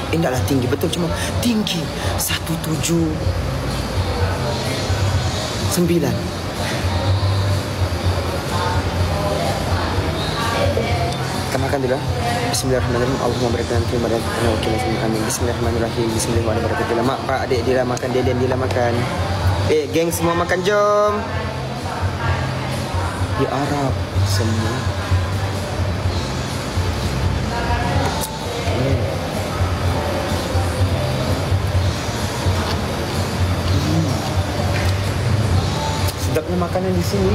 Tidaklah tinggi betul, cuma tinggi 179. Kita makan dulu. Bismillahirrahmanirrahim. Allahumma berikan terima dan amin. Bismillahirrahmanirrahim. Bismillahirrahmanirrahim. Mak, pak, adik Dila makan, Deden Dila makan. Geng semua makan, jom. Di Arab semua. Sedapnya makanan di sini.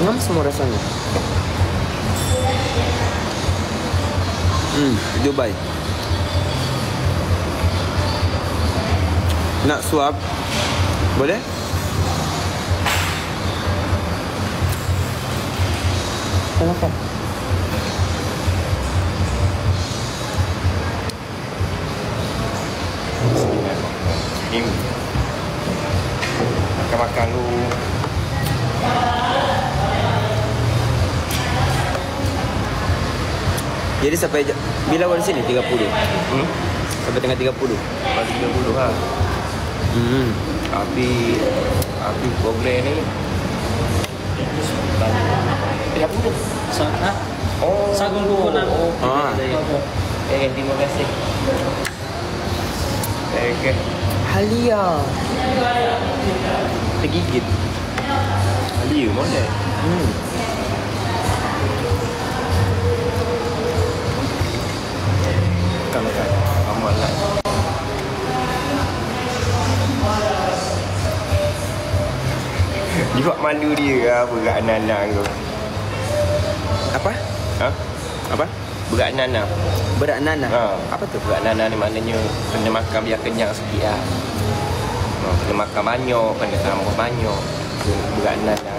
Ngam semua rasanya. Dubai. Nak suap? Boleh? Silakan. Ini makan lu. Jadi sampai bila awal sini 30. Sampai tengah 30. Sampai 30 lah. Api program ni 30. Sana. Oh, Sagung bukunan. Terima kasih. Okay. Halia. Tergigit. Halia mana? Makan. Amal lah. Dia buat malu dia ke apa berat anak-anak tu? Apa? Ha? Apa? Berat anak-anak. Berat nana. Apa tu berat anak-anak ni maknanya kena makan biar kenyang sikit lah. Kena makan banyak, kena tambah banyak. Berat anak-anak.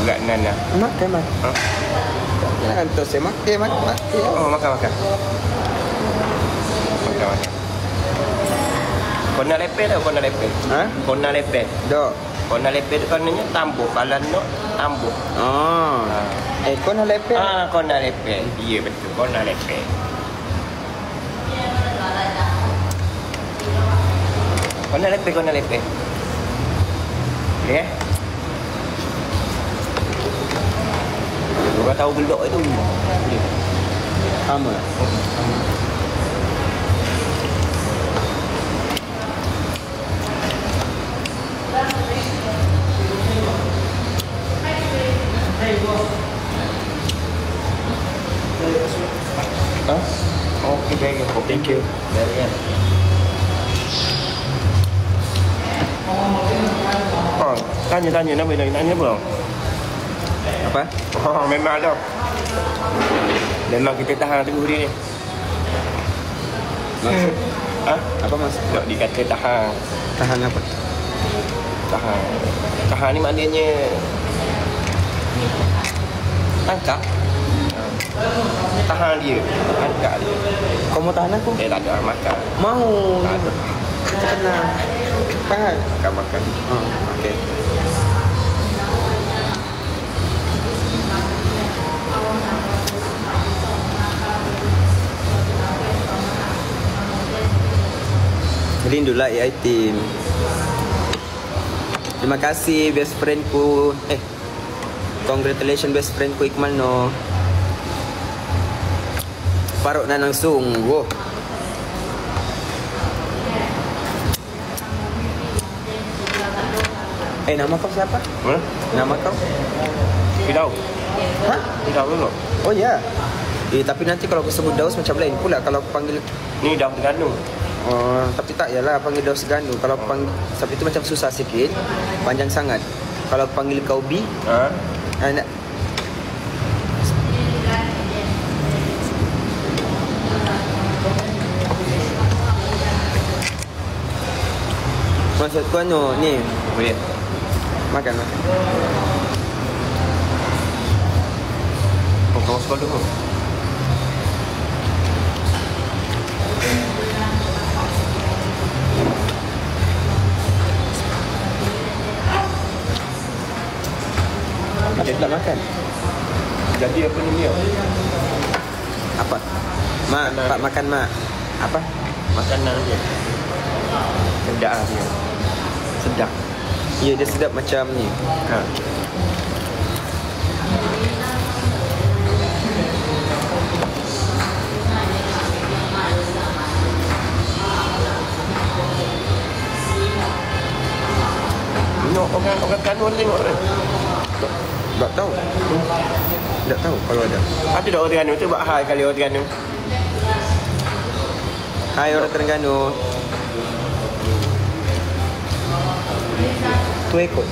Berat anak-anak. Makan. Jangan tu saya makan. Oh, makan. Makan. Kona lepet tau, kona lepet. Ha? Kona lepet. Dok. Kona lepet tu kononnya tambuk. Kalau nak tambuk. Kau nak lepet? Kona lepet. Ya betul, kona lepet. Kona lepet. Okay? Kau tahu gelok itu? Sama. Okay, baik. Thank you. Baik. Tanya nama apa? Apa? Memang ada. Memang kita tahan tunggu dia ni. Maksud? Apa maksud? Tak dikata tahan. Tahan apa? Tahan ni maknanya tangkap. Tahan dia. Tangkap dia. Kau mau tahan aku? Tak ada makan. Mau. Tak ada. Kita kena tahan. Makan. Okay. Rindulah AI team. Terima kasih best friendku. Congratulations best friendku Iqmal no. Parok na langsung. Wow. Nama kau siapa? Nama kau? Firdaus. Hah? Firdaus dulu. Oh ya. Tapi nanti kalau aku sebut Daus macam lain pula kalau aku panggil. Ni Daus Terengganu. Oh, tapi tak yalah panggil Daus Terengganu. Kalau aku panggil tapi itu macam susah sikit. Panjang sangat. Kalau aku panggil kau B, nak maksud kau ni. Boleh. Makan. Kau sekolah dulu. Macam tak makan. Jadi apa ni dia? Apa? Mak, Pak makan mak. Apa? Makanan dia. Sedap dia. Sedap. Ya, dia sedap macam ni. Ha. Tengok orang kanun tengok dah. Tak tahu. Tak tahu kalau ada. Ada dah orang Terengganu tu buat hai kali orang Terengganu. Hai orang Terengganu. Tu ikut.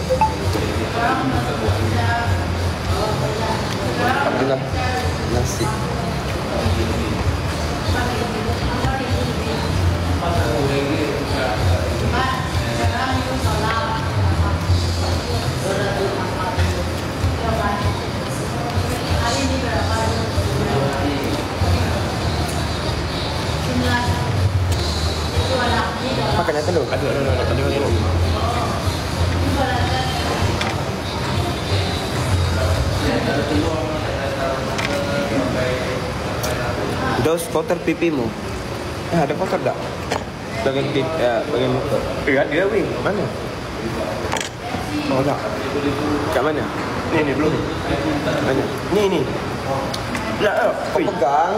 Alhamdulillah. Nasi. Makan yang telur. Ada telur ni. Dos kotor pipimu. Ada kotor tak? Bagian motor. Ada weh. Mana? Oh tak. Kat mana? Ni belum. Mana? Ni. Lah. Kau pegang.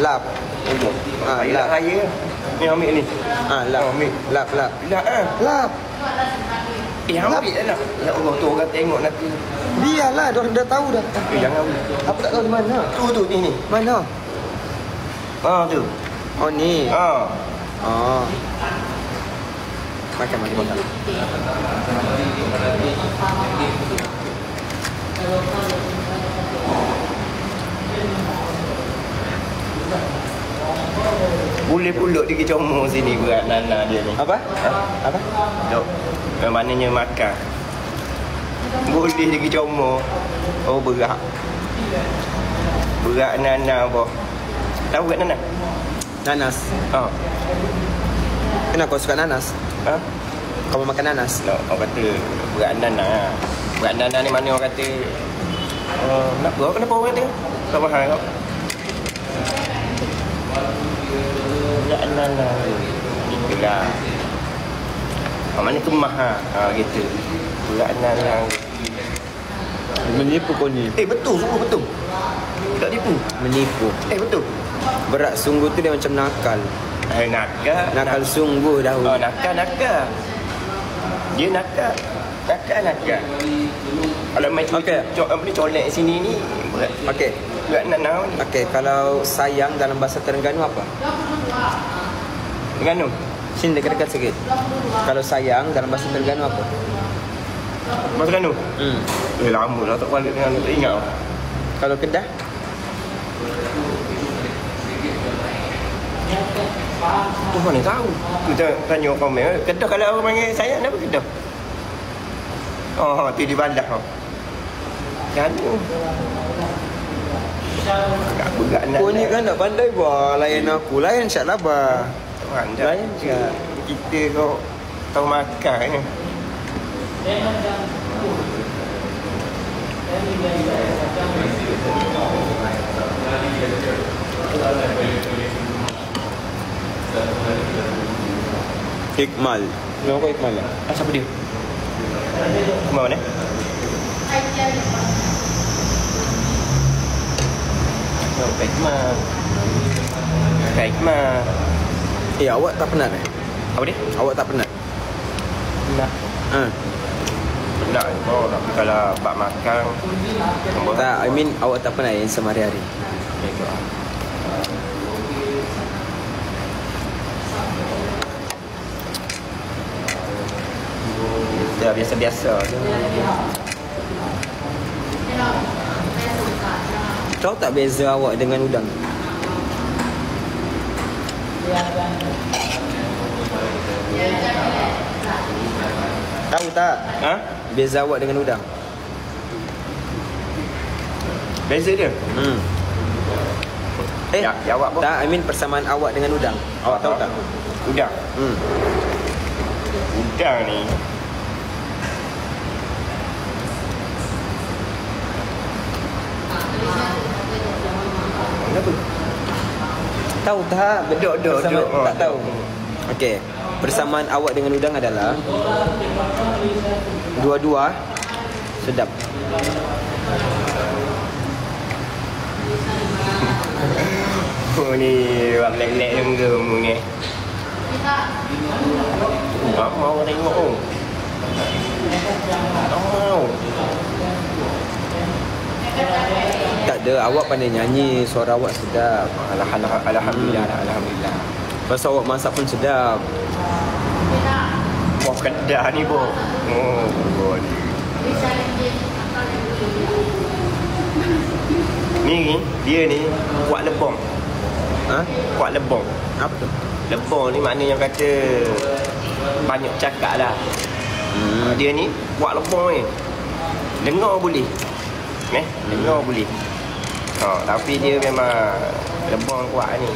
Lap. Untuk. Lap Lap. raya. Ni ambil ni. Lap. Oh, ambil. Lap. Lah Lap. ambil lah. Ya Allah tu orang tengok nanti. Biarlah, diorang dah tahu dah. Jangan ambil. Aku tak tahu di mana. Tu ni. Mana? Tu. Oh ni. Ha. Oh. Makan. Boleh pulak di Kecomor sini berat Nana dia ni. Apa? Apa? Dok. Maknanya makan. Boleh di Kecomor. Oh berat. Berat Nana boh. Tahu kat Nana? Nanas. Ha. Kenapa kau suka nanas? Ha? Kau mau makan nanas? No, orang kata berat Nana. Berat Nana ni mana orang kata kenapa orang kata? Tak faham kau. Berat Nana. Itulah. Mana kemah gitu. Berat Nana. Menipu kau ni. Betul, sungguh betul. Tak tipu. Menipu. Betul. Berat sungguh tu dia macam nakal. Nakal sungguh dah. Oh, nakal. Dia nakal. Nakal. Kalau macam Okey. Colek sini ni berat. Okey. Berat Nana ni. Okey, kalau sayang dalam bahasa Terengganu apa? Terengganu. Sini dekat-dekat sikit. Kalau sayang dalam bahasa Terengganu apa? Bahasa Terengganu. Lama dah tak balik Terengganu, tak ingat. Kalau Kedah? Tu mana tahu. Kita tanya orang komen. Kedah kalau orang panggil sayang apa Kedah? Oh, tu di Bandah. Terengganu. Agak berat nak. Kau ni kan nak pandai bah layan aku. Layan insyaAllah bah. Lain je. Kita kau tahu makan ni. Hikmal. Nama kau Hikmal lah? Siapa dia? Mana? Hikmah. Awak tak penat Apa dia? Awak tak penat? Nak. Nak tapi kalau bak makan Tak, I mean awak tak penat yang sehari-hari. Ya biasa-biasa je. Tahu tak beza awak dengan udang? Tahu tak? Beza awak dengan udang? Beza dia? Ya awak apa? Tak, I mean persamaan awak dengan udang. Awak tahu tak? Udang? Udang ni kenapa? Tahu tak? Duk. Tak tahu. Okey. Persamaan awak dengan udang adalah dua-dua sedap. Oh ni buat lek-lek gem ni. Tak mau tengok oh. Tak mau. Tak ada, awak pandai nyanyi, suara awak sedap. Alhamdulillah. Pasal awak masak pun sedap. Wah kedah ni boh. Oh god. Ni dia ni kuat lebong. Ha? Kuat lebong. Apa tu? Lebong ni maknanya kata banyak cakap lah. Dia ni kuat lebong ni. Dengar boleh. Dengar boleh. Tapi dia memang lebong kuat ni.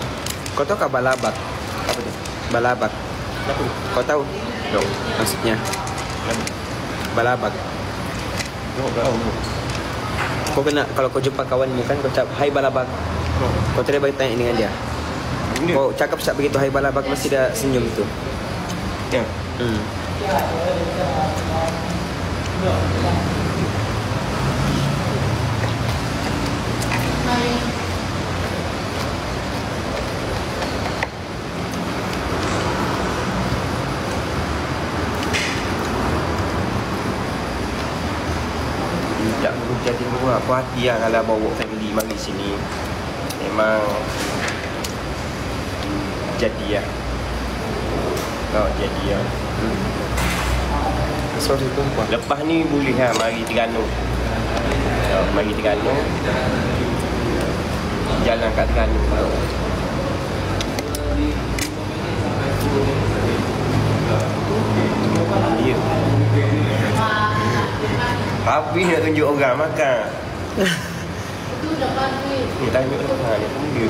Kau tahu tak balabak? Apa tu? Balabak. Apa? Kau tahu? Dong. Maksudnya balabak. Tahu. Kau kena, kalau kau jumpa kawanmu kan, kau cakap hai balabak. Kau try bagi tanya dengan dia. Kau cakap tak begitu hai balabak, mesti dia senyum tu. Ya. Tak jadi buat apa hati lah kalau bawa family mari sini. Memang jadi lah. Jadi lah. Sorry perempuan. Lepas ni boleh lah mari Terengganu. Mari Terengganu. Jalan kat Terengganu. Ya. Tapi nak tunjuk orang makan. Ni tanya orang ni.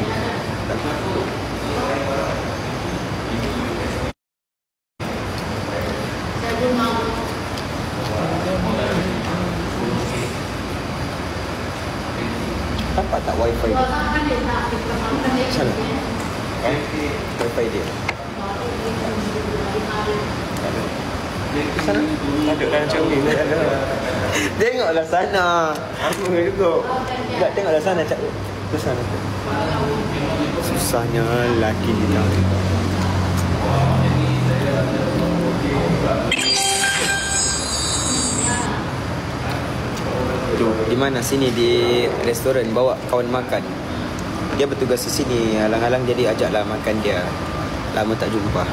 Nampak tak wifi dia? Sana. Wifi dia. Sana. Ada dah macam ni. Tengoklah sana. Aku juga. Tak, tengoklah sana cak. Ke sana. Susahnya laki kita. Tu, di mana sini di restoran bawa kawan makan. Dia bertugas di sini, halang-halang jadi ajaklah makan dia. Lama tak jumpa.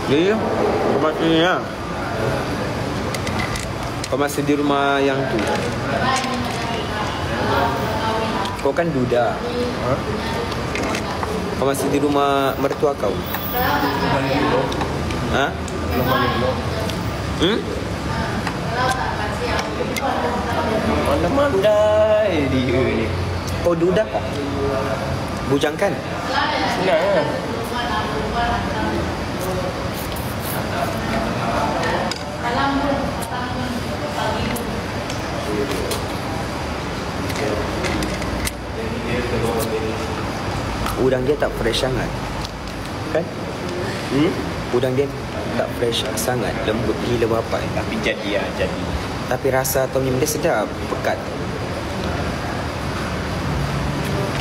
Ya, kau masih ni lah. Kau masih di rumah yang tu. Kau kan duda. Kau masih di rumah mertua kau. Ha? Mandai dia ni. Kau duda kah? Bujang kan? Senang lah. Udang dia tak fresh sangat. Kan? Udang dia tak fresh sangat. Lembut gila bapak. Tapi jadi lah, jadi. Tapi rasa tom yum dia sedap, pekat.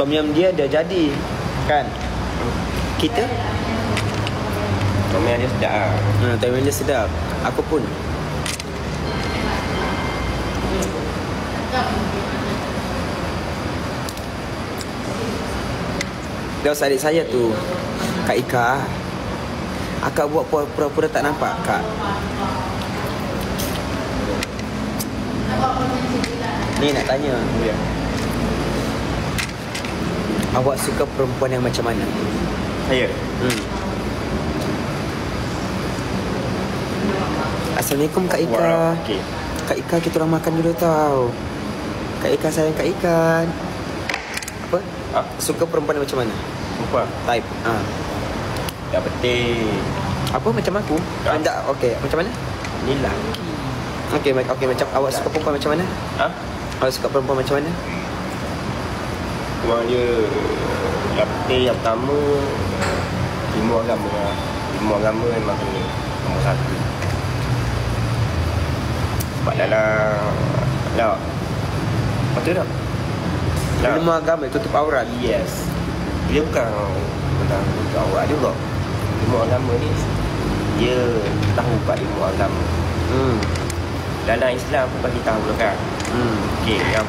Tom yum dia dah jadi. Kan? Kita? Tom yum dia sedap lah. Tom yum dia sedap. Aku pun. Dah adik saya tu, Kak Ika. Akak buat pura-pura tak nampak, Kak. Ni nak tanya. Ya. Awak suka perempuan yang macam mana? Saya? Assalamualaikum Kak Ika. Okay. Kak Ika, kita orang makan dulu tau. Kak Ika sayang Kak Ika. Apa? Suka perempuan yang macam mana? Perempuan? Type. Tak penting. Apa macam aku? Tak, okey. Macam mana? Ni lelaki. Okey, macam awak suka perempuan macam mana? Awak suka perempuan macam mana? Cuma dia yang pertama ilmu agama lah. Ilmu agama memang kena nombor satu. Sebab dalam betul tak? Ilmu agama tutup aurat. Yes. Dia bukan tentang tutup aurat juga. Ilmu agama ni dia tahu kat ilmu agama. Dalam Islam pun bagi tahu lah kan. Okey, yang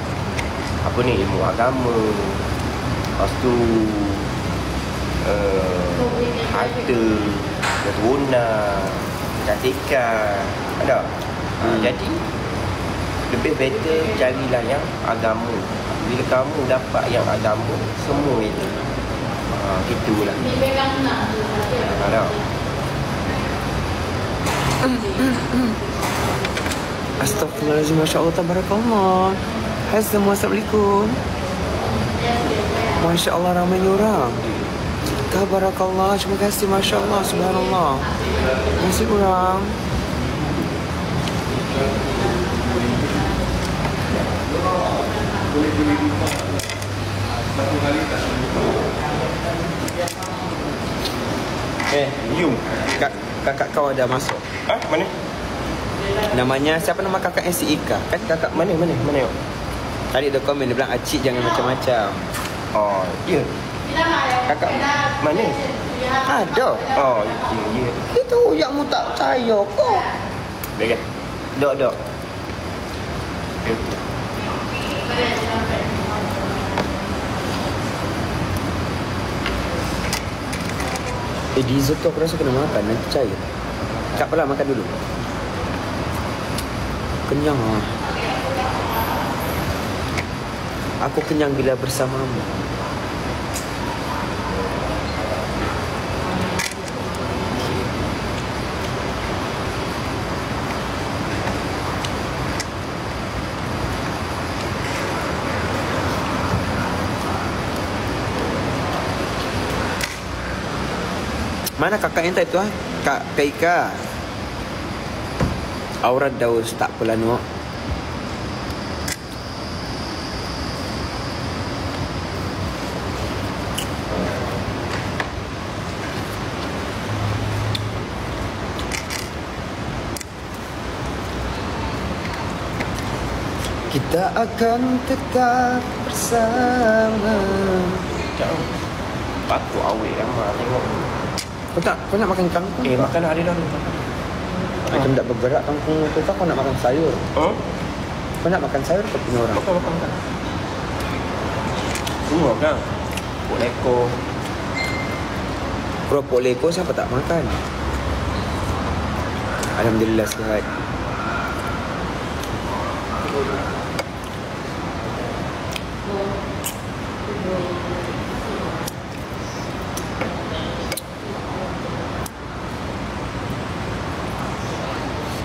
apa ni ilmu agama. Lepas tu harta, keturunan, kecantikan. Ada. Jadi lebih better carilah yang agama. Bila kamu dapat yang agama, semua itu gitulah. Ada. Astaghfirullahaladzim, Masya Allah, Tabarakallah. Hai semua, Assalamualaikum. Masya Allah, ramai orang. Tabarakallah, terima kasih, Masya Allah, Subhanallah. Masih kurang. You. Kakak kau ada masuk. Mana? Namanya, siapa nama kakak yang si Ika? Kan kakak Mana? Yuk? tadi ada komen, dia bilang acik jangan macam-macam. Oh, ya. Kakak Mana? ada. Oh, ya. Itu yang mu tak percaya kok. Baik. Dok. Dessert tu aku rasa kena makan, nanti percaya. Tak apalah, makan dulu. Kenyang lah. Aku kenyang bila bersamamu. Mana kakak yang tak itu Kak Ika. Aurat daus tak pula nuak. Kita akan tetap bersama. Jangan patut awet ramah tengok. Kau nak makan kangkung? Makan ada dah. Macam tak bergerak kangkung tu. Kau nak makan sayur? Kau nak makan sayur ke punya orang? Makan. Semua kan? Pok leko. Keropok leko siapa tak makan? Alhamdulillah sihat.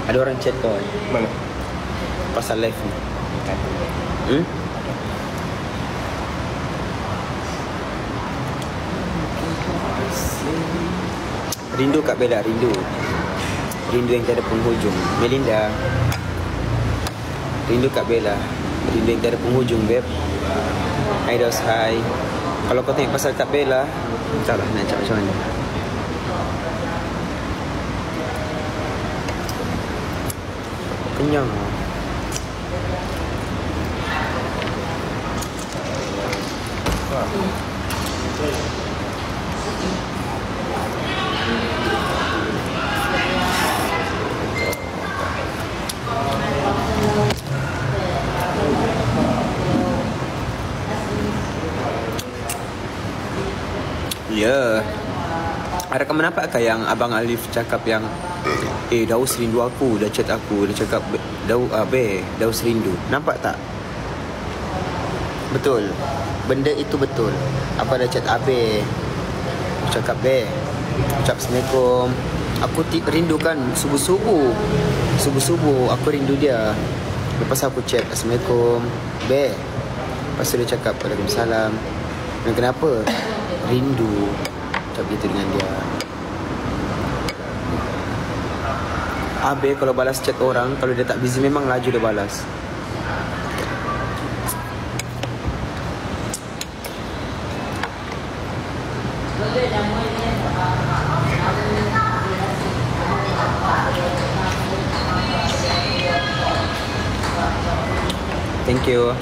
Ada orang chat kau Mana? pasal live ni. Rindu Kak Bella, rindu yang tiada penghujung. Melinda, rindu Kak Bella, rindu yang tiada penghujung, beb. Hai Dos, hai. Kalau kau tengok pasal Kak Bella, entahlah nak cakap macam mana. Kenyang. Ya. Ada kamu nampak yang Abang Alif cakap yang Daus rindu aku, dah chat aku, dia cakap Daus rindu. Nampak tak? Betul. Benda itu betul. Apa dah chat Abe, cakap ucap Assalamualaikum. Aku rindu kan subuh-subuh aku rindu dia. Lepas aku chat Assalamualaikum lepas tu dia cakap Waalaikumsalam. Dan kenapa? Rindu. Cakap gitu dengan dia. Abe kalau balas chat orang, kalau dia tak busy memang laju dia balas. Thank you.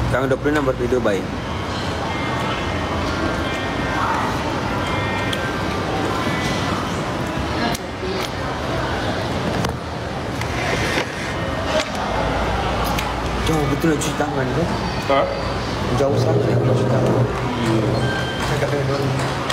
Tanggal 26 baru di Dubai. Jauh betul nak cuci tangan ke? Ha? Jauh sangat nak cuci tangan. Cakap dengan orang.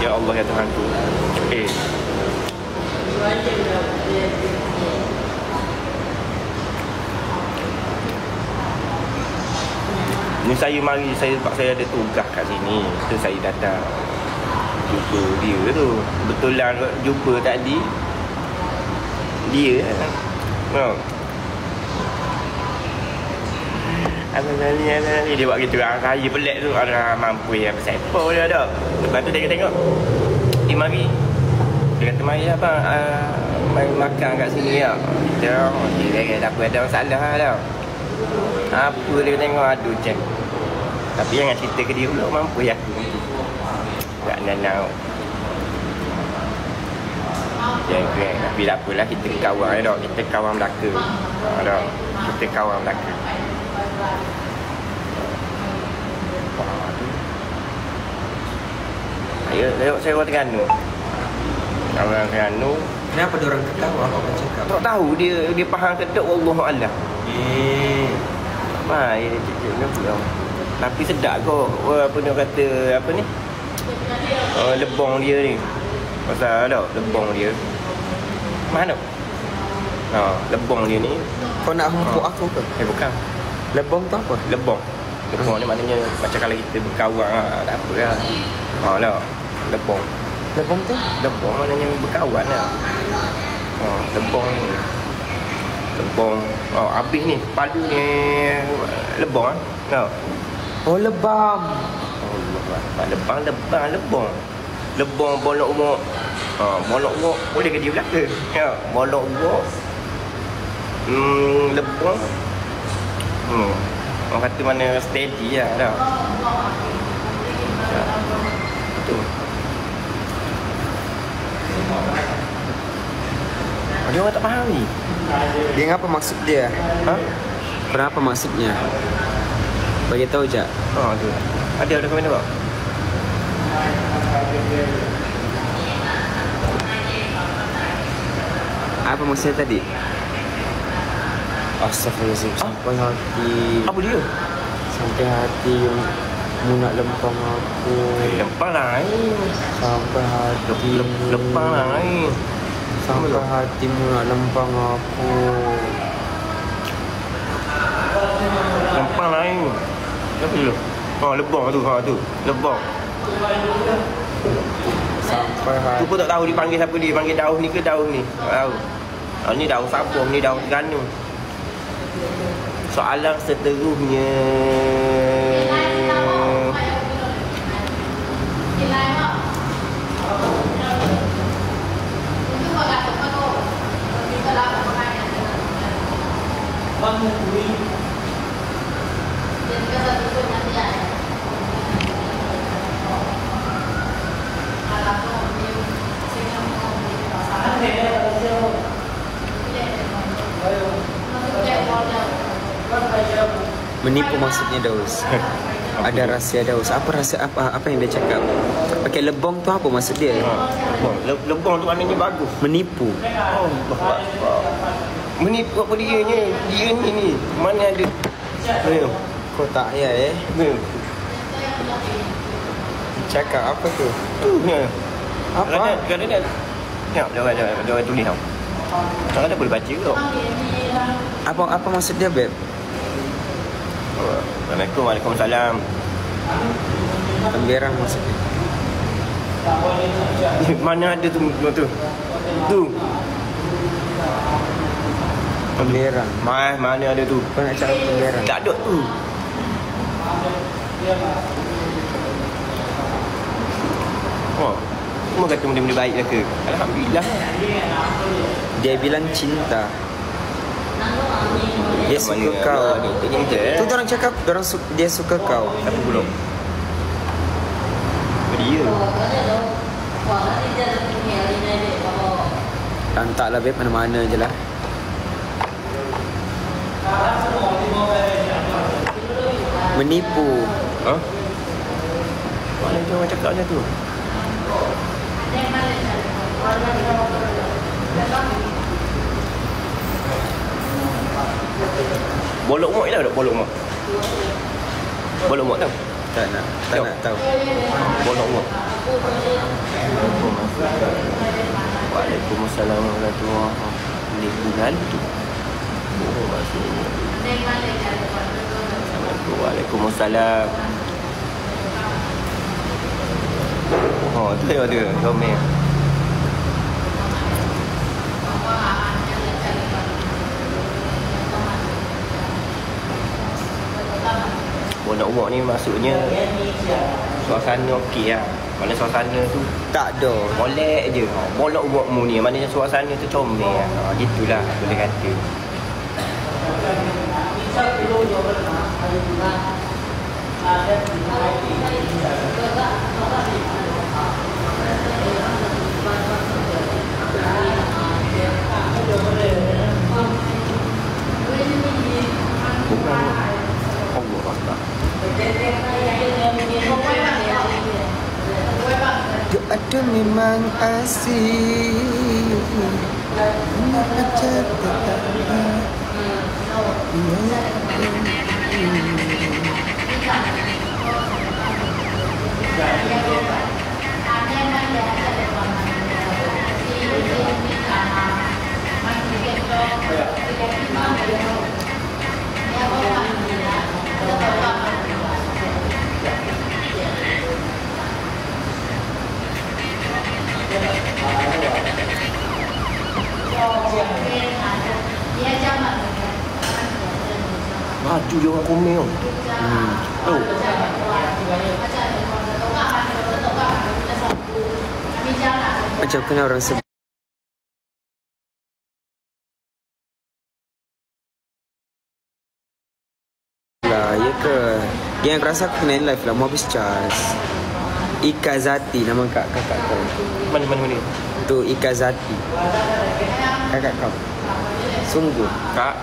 Ya Allah ya Tuhanku. Ni saya mari, sebab saya ada tugas kat sini. Tu saya datang jumpa dia tu. Kebetulan jumpa tadi dia. Abang Ali dia buat gitu. Saya pelik tu. Ada mampu ya. Sepo dia ada. Lepas tu dia tengok. Dia mari. Dia kata mari abang. Mari makan kat sini ya. Dia kata tak apa ada masalah tau. Apa dia tengok aduh cek. Tapi jangan cerita ke dia pula. Mampu ya aku. Tak nak. Tapi tak apalah. Kita kawan dah. Kita kawan Melaka. Kita kawan Melaka. Saya orang Terengganu. Orang Terengganu. Kenapa dia orang ketawa apa cakap? Tak tahu dia faham ke tak, wallahu a'lam. Dia cakap pula. Tapi sedap kau. Apa dia kata apa ni? Lebong dia ni. Pasal tak lebong dia. Mana? Lebong dia ni. Kau nak humpuk aku ke? Bukan. Lebong tu apa? Lebong ni maknanya macam kalau kita berkawan tak apa lah. Lah. Lebong. Lebong tu? Lebong maknanya berkawan lah. Lebong ni. Lebong. Habis ni. Padu ni lebong lah. Oh, lebam. Lebong. Lebong bolok umur. Bolok umur boleh ke dia belaka? Ya, bolok umur. Lebong. Orang kata mana steady lah dah. Betul. Dia orang tak faham ni. Dia apa maksud dia? Berapa maksudnya? Bagi tahu je. Tu. Ada komen tak? Apa maksudnya tadi? Astaghfirullahaladzim. Sampai hati. Apa dia? Sampai hati yang mu nak lempang aku. Lempang lain. Sampai hati. Lempang lain. Sampai hati mu nak lempang aku. Lempang lain. Apa dia? Lebong tu. Tu. Lebong. Sampai hati. Tu pun tak tahu dipanggil siapa dia. Panggil daun ni ke daun ni. Tak tahu. Ni daun sabung, ni daun Terengganu. Soalan seterusnya. Menipu maksudnya Daus. Ada rahsia Daus. Apa rahsia apa yang dia cakap? Pakai lebong tu apa maksud dia? Lebong tu maknanya bagus. Menipu. Menipu apa dia ni? Dia ni. Mana ada? Kau tak ya cakap apa tu? Ni. Apa? Kadang-kadang. Tengok, dia tulis tau. Kadang-kadang boleh baca tau. Apa maksud dia, Beb? Assalamualaikum. Waalaikumsalam. Temberang maksudnya. Mana ada tu tu? Tu. Pemberang. Mana ada tu? Kau nak cakap pemberang? Tak ada tu. Oh, semua kata benda-benda baik lah ke? Alhamdulillah. Dia bilang cinta. Dia suka kau. Tu orang cakap dia suka kau. Siapa belum? Dia. Lantaklah babe, mana-mana je lah. Menipu. Ha? Mana dia orang cakap macam tu? Bolok mok je lah tak bolok mok? Bolok mok tahu? Tak nak tahu. Bolok mok. Waalaikumsalam warahmatullahi wabarakatuh. Oh, maksudnya. Waalaikumsalam. Oh, tu ada komen. Bonak umur ni maksudnya suasana okey lah. Mana suasana tu Tak ada. molek je. Bonak umurmu ni maknanya suasana tu comel lah. Gitulah boleh kata. Allah Akbar. Ada memang asyik. Macam Maju je orang komen tu. Tu. Macam kena orang sebut lah, ya ke? Yang aku rasa aku kena live lah, mau habis charge. Ika Zati nama kakak kau. Mana. Tu Ika Zati. Kakak kau. Sungguh. Kak.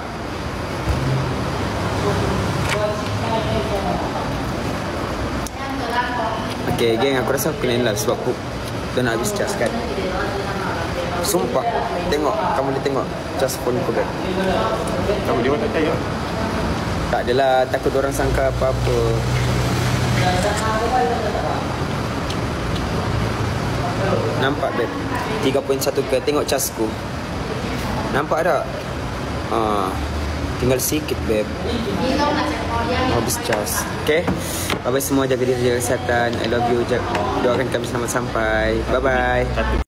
Okay, geng, aku rasa aku kena live sebab aku dah nak habis charge kan. Sumpah. Tengok, kamu boleh tengok charge phone aku kan. Kamu dia tak percaya. Tak adalah, takut orang sangka apa-apa. Nampak babe 3.1 ke. Tengok casku. Nampak tak? Tinggal sikit babe. Habis cas. Okay. Bye bye semua, jaga diri, jaga kesihatan. I love you. Doakan kami selamat sampai. Bye bye.